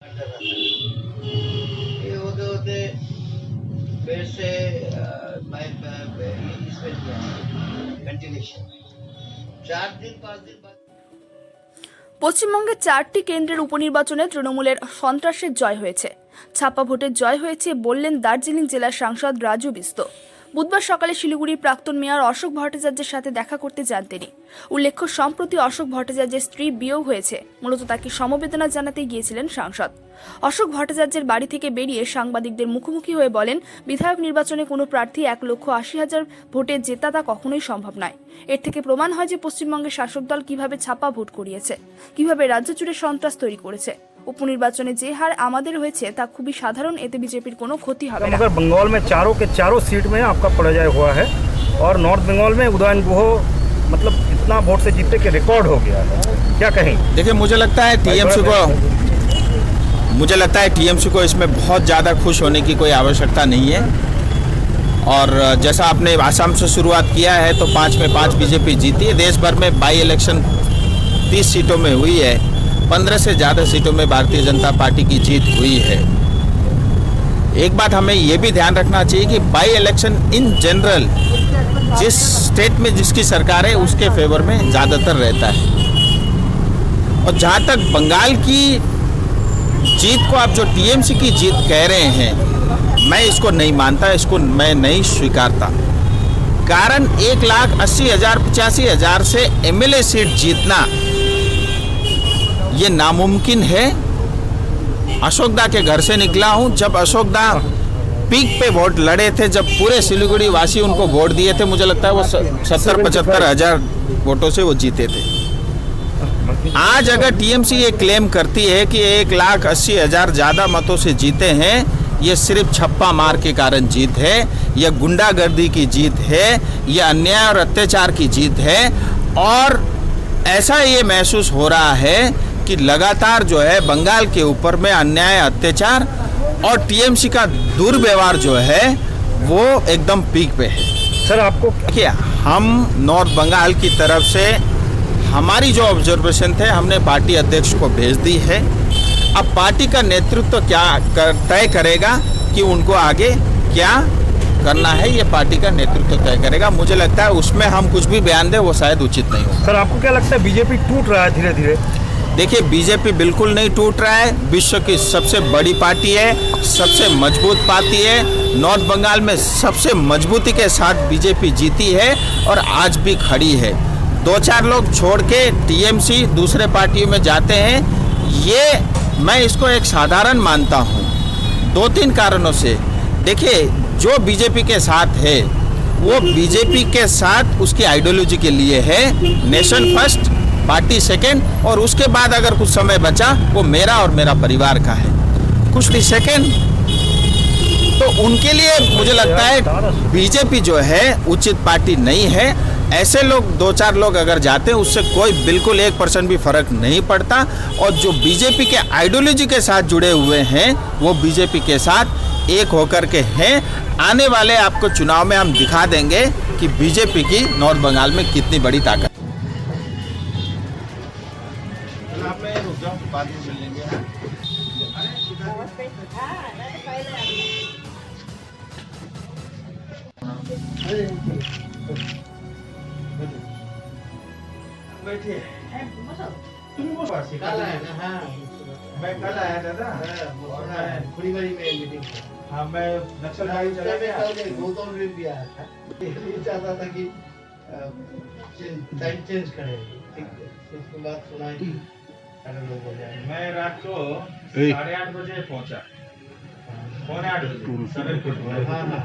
ये होते होते फिर से मैं इसमें वेंटिलेशन 4 दिन 5 दिन बाद পশ্চিমবঙ্গে 4টি কেন্দ্রের উপনির্বাচনে তৃণমূলের সন্ত্রাসের জয় হয়েছে। ছাপ্পা ভোটের জয় হয়েছে বললেন দার্জিলিং জেলার সাংসদ রাজু বিস্ত। বুধবার সকালে শিলিগুড়ির প্রাক্তন মেয়র অশোক ভট্টাচার্যের সাথে দেখা করতে যান তিনি। উল্লেখ্য, সম্প্রতি অশোক ভট্টাচার্যের স্ত্রী বিয়োগ হয়েছে, মূলত তাকে সমবেদনা জানাতে গিয়েছিলেন সাংসদ। অশোক ভট্টাচার্যের বাড়ি থেকে বেরিয়ে সাংবাদিকদের মুখোমুখি হয়ে বলেন, বিধায়ক নির্বাচনে কোনো প্রার্থী 1,80,000 ভোটে জেতা তা কখনোই সম্ভব নয়। এর থেকে প্রমাণ হয় যে পশ্চিমবঙ্গের শাসক দল কিভাবে ছাপ্পা ভোট করিয়েছে, কিভাবে রাজ্য জুড়ে সন্ত্রাস তৈরি করেছে। উপনির্বাচনে যে হার আমাদের হয়েছে তা খুবই সাধারণ, এতে বিজেপির কোনো ক্ষতি হবে না। मगर बंगाल में चारों के चारों सीट में आपका पराजय हुआ है और नॉर्थ बंगाल में उदयन गुह मतलब इतना वोट से जीतने के रिकॉर्ड हो गया है, क्या कहें? देखिए, मुझे लगता है टीएमसी को इसमें बहुत ज़्यादा खुश होने की कोई आवश्यकता नहीं है। और जैसा आपने आसाम से शुरुआत किया है तो 5 में 5 बीजेपी जीती है। देश भर में बाई इलेक्शन 30 सीटों में हुई है, 15 से ज़्यादा सीटों में भारतीय जनता पार्टी की जीत हुई है। एक बात हमें ये भी ध्यान रखना चाहिए कि बाई इलेक्शन इन जनरल जिस स्टेट में जिसकी सरकार है उसके फेवर में ज़्यादातर रहता है। और जहाँ तक बंगाल की जीत को आप जो टीएमसी की जीत कह रहे हैं, मैं इसको नहीं मानता, इसको मैं नहीं स्वीकारता। कारण 1,80,000 85,000 से एमएलए सीट जीतना ये नामुमकिन है। अशोक दा के घर से निकला हूँ, जब अशोक दा पीक पे वोट लड़े थे, जब पूरे सिलीगुड़ी वासी उनको वोट दिए थे, मुझे लगता है वो 70-75 हजार वोटों से वो जीते थे। आज अगर टीएमसी ये क्लेम करती है कि 1,80,000 ज़्यादा मतों से जीते हैं, ये सिर्फ छप्पा मार के कारण जीत है, यह गुंडागर्दी की जीत है, यह अन्याय और अत्याचार की जीत है। और ऐसा ये महसूस हो रहा है कि लगातार जो है बंगाल के ऊपर में अन्याय, अत्याचार और टीएमसी का दुर्व्यवहार जो है वो एकदम पीक पे है। सर आपको देखिए, हम नॉर्थ बंगाल की तरफ से हमारी जो ऑब्जर्वेशन थे हमने पार्टी अध्यक्ष को भेज दी है। अब पार्टी का नेतृत्व क्या तय करेगा कि उनको आगे क्या करना है, ये पार्टी का नेतृत्व तय करेगा। मुझे लगता है उसमें हम कुछ भी बयान दें वो शायद उचित नहीं हो। सर आपको क्या लगता है बीजेपी टूट रहा है धीरे धीरे? देखिए, बीजेपी बिल्कुल नहीं टूट रहा है। विश्व की सबसे बड़ी पार्टी है, सबसे मजबूत पार्टी है। नॉर्थ बंगाल में सबसे मजबूती के साथ बीजेपी जीती है और आज भी खड़ी है। 2-4 लोग छोड़ के टीएमसी दूसरे पार्टियों में जाते हैं, ये मैं इसको एक साधारण मानता हूँ 2-3 कारणों से। देखिए, जो बीजेपी के साथ है वो बीजेपी के साथ उसकी आइडियोलॉजी के लिए है, नेशन फर्स्ट, पार्टी सेकेंड, और उसके बाद अगर कुछ समय बचा वो मेरा और मेरा परिवार का है। कुछ सेकेंड तो उनके लिए मुझे लगता है बीजेपी जो है उचित पार्टी नहीं है। ऐसे लोग 2-4 लोग अगर जाते हैं उससे कोई बिल्कुल 1% भी फर्क नहीं पड़ता। और जो बीजेपी के आइडियोलॉजी के साथ जुड़े हुए हैं वो बीजेपी के साथ एक होकर के हैं। आने वाले आपको चुनाव में हम दिखा देंगे कि बीजेपी की नॉर्थ बंगाल में कितनी बड़ी ताकत। बैठिए। कल आया ना? हाँ, मैं कल आया था ना, और मैं खुड़ीबाड़ी में मीटिंग। हाँ मैं नक्सलबाड़ी चला गया। गौतम भी आया था, ये चाहता था कि टाइम चेंज करें, ठीक है? उसके बाद सुना कि सारे लोग हो जाए। मैं रात को 8:30 बजे पहुंचा, 8:45 बजे सवेरे को। हाँ हाँ,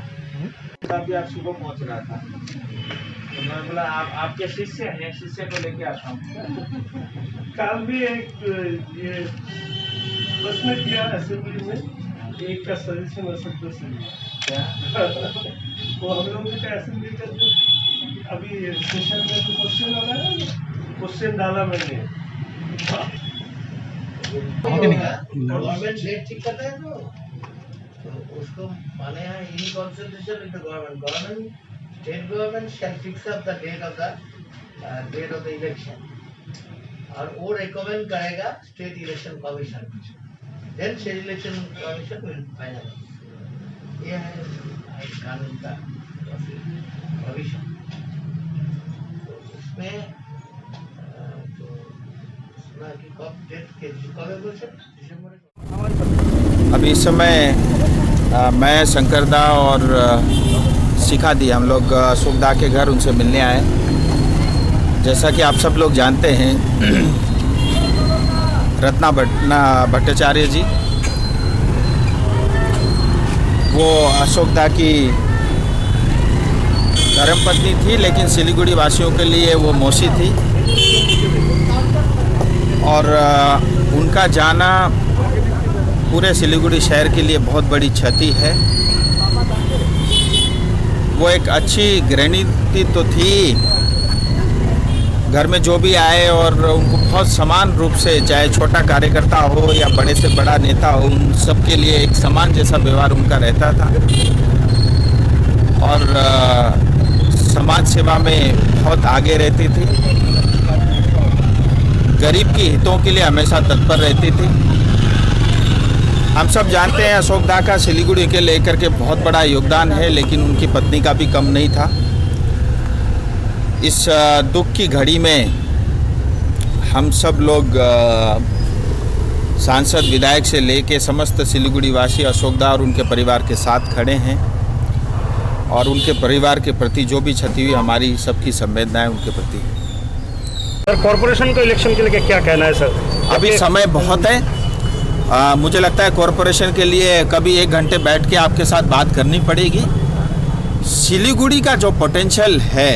तभी आज सुबह पहुंच रहा था तो मैं बोला आपके शिष्य हैं, शिष्य को लेके आता हूँ। कल भी एक ये बस में किया असेंबली में, एक का सजेशन असद से क्या वो हम लोगों का असेंबली का जो अभी सेशन में जो क्वेश्चन वाला है, क्वेश्चन डाला मैंने। गवर्नमेंट डेट ठीक करता है तो उसको माने हैं in concentration with the government state government shall fix up the date of the election और वो रिकमेंड करेगा state election commission then state election commission will finalize. ये है कानून का भविष्य। तो इसमें तो सुना कि कब डेट के कब है बोल सकते दिसंबर। अभी इस समय मैं शंकरदा और शिखादी हम लोग सुखदा के घर उनसे मिलने आए। जैसा कि आप सब लोग जानते हैं रत्ना भट्टाचार्य जी वो अशोकदा की धर्मपत्नी थी, लेकिन सिलीगुड़ी वासियों के लिए वो मौसी थी और उनका जाना पूरे सिलीगुड़ी शहर के लिए बहुत बड़ी क्षति है। वो एक अच्छी गृहिणी तो थी, घर में जो भी आए और उनको बहुत समान रूप से, चाहे छोटा कार्यकर्ता हो या बड़े से बड़ा नेता हो, उन सब के लिए एक समान जैसा व्यवहार उनका रहता था और समाज सेवा में बहुत आगे रहती थी। गरीब की हितों के लिए हमेशा तत्पर रहती थी। हम सब जानते हैं अशोकदा का सिलीगुड़ी के लेकर के बहुत बड़ा योगदान है, लेकिन उनकी पत्नी का भी कम नहीं था। इस दुख की घड़ी में हम सब लोग सांसद विधायक से लेके समस्त सिलीगुड़ी वासी अशोकदा और उनके परिवार के साथ खड़े हैं और उनके परिवार के प्रति जो भी क्षति हुई हमारी सबकी संवेदनाएं उनके प्रति। सर कॉरपोरेशन के इलेक्शन के लिए क्या कहना है सर? अभी समय बहुत है। मुझे लगता है कॉरपोरेशन के लिए कभी 1 घंटे बैठ के आपके साथ बात करनी पड़ेगी। सिलीगुड़ी का जो पोटेंशियल है,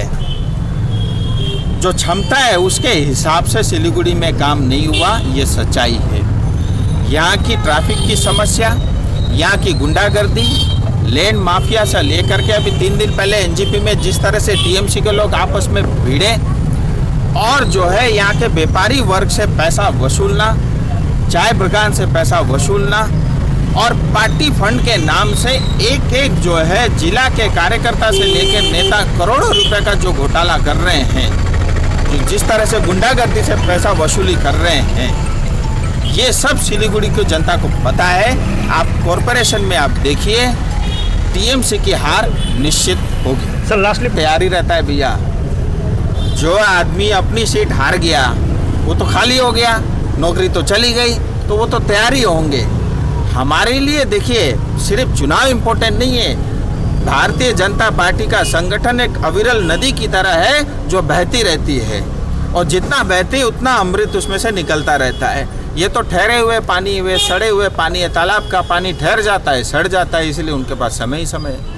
जो क्षमता है, उसके हिसाब से सिलीगुड़ी में काम नहीं हुआ, ये सच्चाई है। यहाँ की ट्रैफिक की समस्या, यहाँ की गुंडागर्दी, लैंड माफिया से लेकर के अभी 3 दिन पहले एनजीपी में जिस तरह से टीएमसी के लोग आपस में भिड़े और जो है यहाँ के व्यापारी वर्ग से पैसा वसूलना, चाय बगान से पैसा वसूलना और पार्टी फंड के नाम से एक एक जो है जिला के कार्यकर्ता से लेकर नेता करोड़ों रुपए का जो घोटाला कर रहे हैं, जिस तरह से गुंडागर्दी से पैसा वसूली कर रहे हैं, ये सब सिलीगुड़ी की जनता को पता है। आप कॉरपोरेशन में आप देखिए टीएमसी की हार निश्चित होगी। सर लास्टली तैयारी रहता है भैया। जो आदमी अपनी सीट हार गया वो तो खाली हो गया, नौकरी तो चली गई, तो वो तो तैयारी होंगे। हमारे लिए देखिए सिर्फ चुनाव इम्पोर्टेंट नहीं है। भारतीय जनता पार्टी का संगठन एक अविरल नदी की तरह है जो बहती रहती है और जितना बहती उतना अमृत उसमें से निकलता रहता है। ये तो ठहरे हुए पानी, वे सड़े हुए पानी है, तालाब का पानी ठहर जाता है, सड़ जाता है, इसलिए उनके पास समय ही समय है।